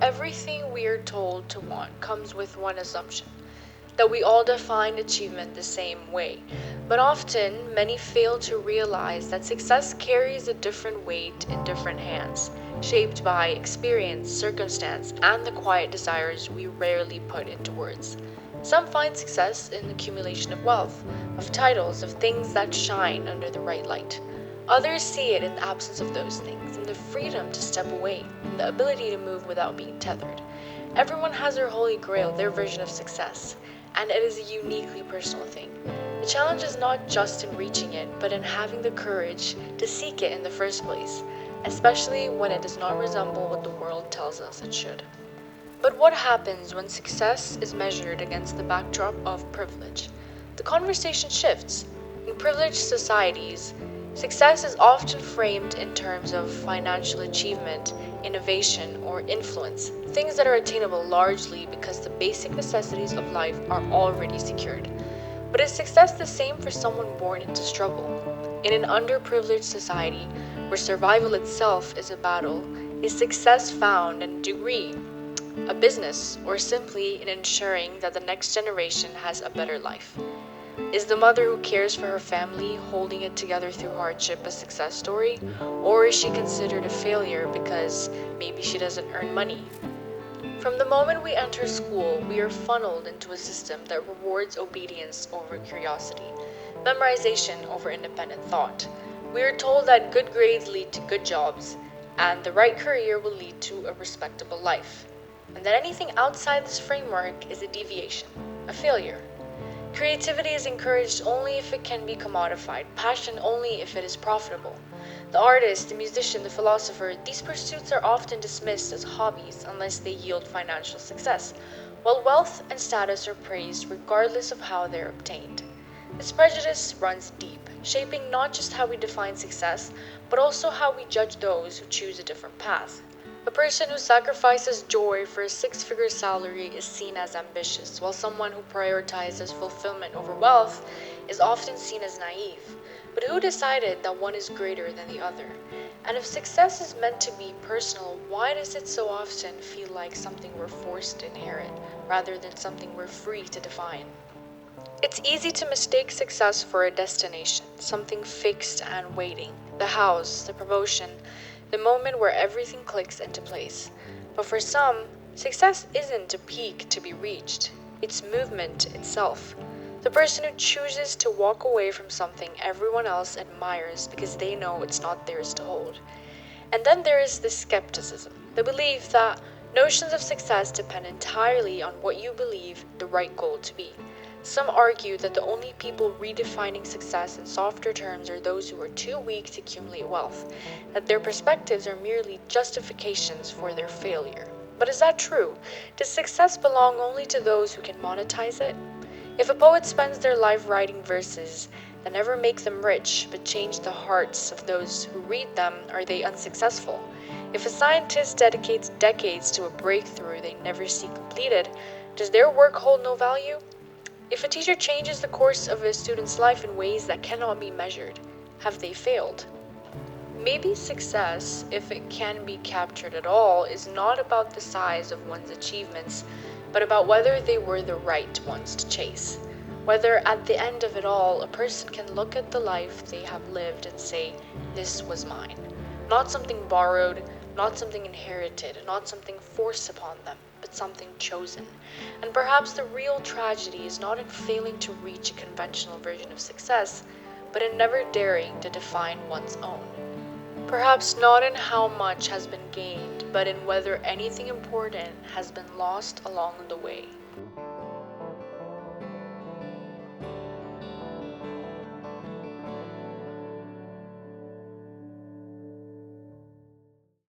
everything we are told to want comes with one assumption, that we all define achievement the same way. But often, many fail to realize that success carries a different weight in different hands, shaped by experience, circumstance, and the quiet desires we rarely put into words. Some find success in the accumulation of wealth, of titles, of things that shine under the right light. Others see it in the absence of those things, in the freedom to step away, in the ability to move without being tethered. Everyone has their holy grail, their version of success, and it is a uniquely personal thing. The challenge is not just in reaching it, but in having the courage to seek it in the first place, especially when it does not resemble what the world tells us it should. But what happens when success is measured against the backdrop of privilege? The conversation shifts. In privileged societies, success is often framed in terms of financial achievement, innovation, or influence, things that are attainable largely because the basic necessities of life are already secured. But is success the same for someone born into struggle? In an underprivileged society where survival itself is a battle, is success found in a degree, a business, or simply in ensuring that the next generation has a better life? Is the mother who cares for her family holding it together through hardship a success story? Or is she considered a failure because maybe she doesn't earn money? From the moment we enter school, we are funneled into a system that rewards obedience over curiosity, memorization over independent thought. We are told that good grades lead to good jobs, and the right career will lead to a respectable life, and that anything outside this framework is a deviation, a failure. Creativity is encouraged only if it can be commodified, passion only if it is profitable. The artist, the musician, the philosopher, these pursuits are often dismissed as hobbies unless they yield financial success, while wealth and status are praised regardless of how they're obtained. This prejudice runs deep, shaping not just how we define success, but also how we judge those who choose a different path. A person who sacrifices joy for a six-figure salary is seen as ambitious, while someone who prioritizes fulfillment over wealth is often seen as naive. But who decided that one is greater than the other? And if success is meant to be personal, why does it so often feel like something we're forced to inherit, rather than something we're free to define? It's easy to mistake success for a destination, something fixed and waiting. The house, the promotion, the moment where everything clicks into place. But for some, success isn't a peak to be reached, it's movement itself. The person who chooses to walk away from something everyone else admires because they know it's not theirs to hold. And then there is the skepticism, the belief that notions of success depend entirely on what you believe the right goal to be. Some argue that the only people redefining success in softer terms are those who are too weak to accumulate wealth, that their perspectives are merely justifications for their failure. But is that true? Does success belong only to those who can monetize it? If a poet spends their life writing verses that never make them rich but change the hearts of those who read them, are they unsuccessful? If a scientist dedicates decades to a breakthrough they never see completed, does their work hold no value? If a teacher changes the course of a student's life in ways that cannot be measured, have they failed? Maybe success, if it can be captured at all, is not about the size of one's achievements, but about whether they were the right ones to chase. Whether at the end of it all, a person can look at the life they have lived and say, this was mine. Not something borrowed, not something inherited, not something forced upon them, but something chosen. And perhaps the real tragedy is not in failing to reach a conventional version of success, but in never daring to define one's own. Perhaps not in how much has been gained, but in whether anything important has been lost along the way.